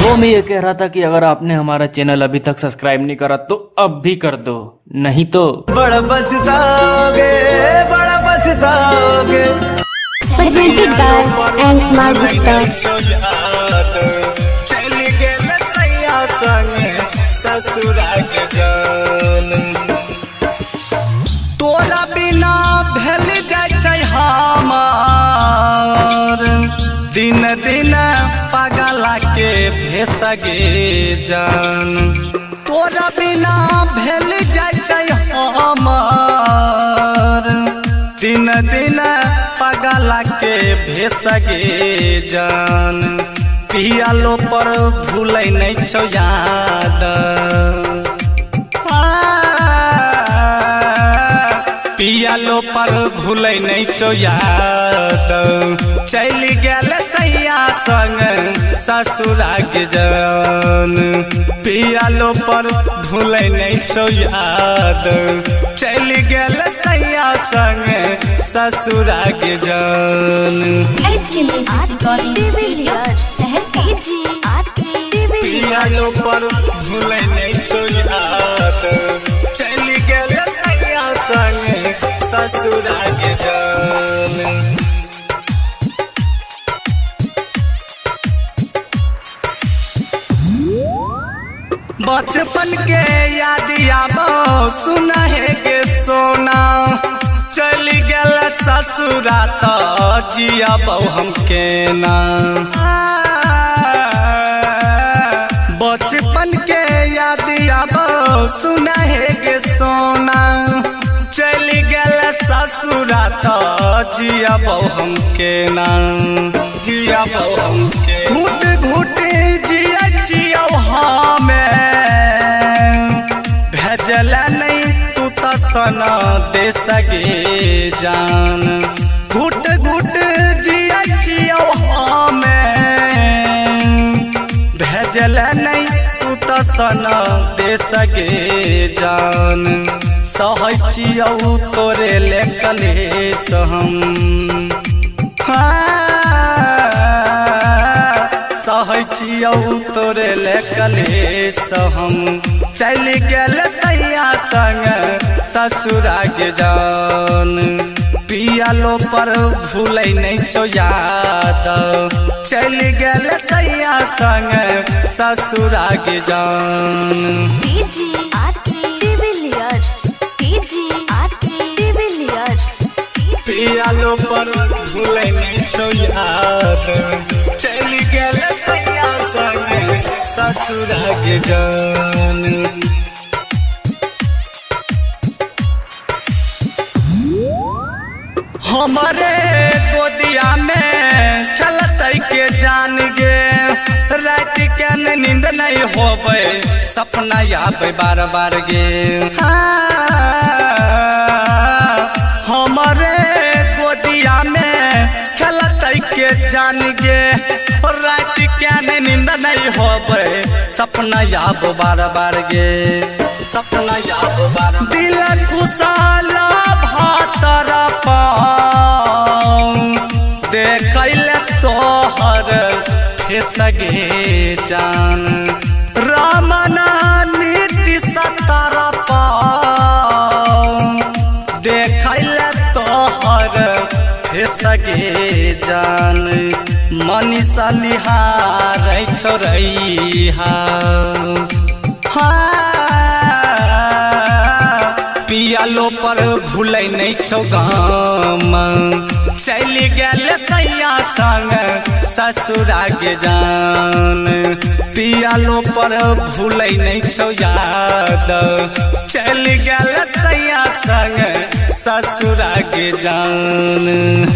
वो मैं ये कह रहा था कि अगर आपने हमारा चैनल अभी तक सब्सक्राइब नहीं करा तो अब भी कर दो, नहीं तो बड़ा पछताओगे, बड़ा पछताओगे। Presented by Ankmar Gupta. चली गेल सैया संगे ससुरा के जान। तोरा बिना भेल जाय छै हमार, दिन दिन पागला के भेसगे जान। तोरा बिना भेल जाय छै हमार, दिन दिन पागला के भेसगे जान। पियालो पर भूलै नहीं छौ याद, पियालो पर भूलै नहीं छौ याद। चली गेल सैया संग ससुरा के जान। पियालो पर भूलै नहीं छौ याद। चली गेल सैया संग ससुरा के जान। पियालो पर भूलै नहीं छौ याद। चली गेल सैया संग ससुरा के जान। बचपन के याद आबो सुनहे के सोना। चली गेल ससुरा तो जियाबो हम केना। बचपन के याद आबो सुनहे के सोना। चली गेल ससुरा तो जियाबो हम केना, जियाबो हम के। घुट घुट जिया जियो हमें, भेजल नहीं तू तो सना दे सगे जान। घुट घुट जिया जियो हमें, भेजल नहीं तू तो सना दे सगे जान। सहै छियौ तोरे ले कलेश हम, सहै छियौ तोरे ले कलेश हम। चली गेल सैया संग ससुरा के जान। पियालो पर भूलै नहीं छौ याद। चली गेल सैया संग ससुरा के जान। पियालो पर भूलै नहीं छौ याद। चली गेल सैया संग ससुरा के जान। हमारे गोदिया में खेलतै के जान गे। रात के नींद नहीं होबै, सपना आबै बार बार गे। हमारे गोदिया में खेलतै के जान गे। रात के नींद नहीं होबै, सपना आब बार बार गे। सपना आब बार। दिल खुशहाल भातर देखल तोहर फेसगे जान। रामना नीति सतर देखल तोहर फेसगे जान। मनीषा लिहार छोड़ैहा, पियालो पर भूलै नहीं छौ गाम। चली गेल सैया संग ससुरा के जान। पियालो पर भूलै नहीं छौ याद। चली गेल सैया संग ससुरा के जान।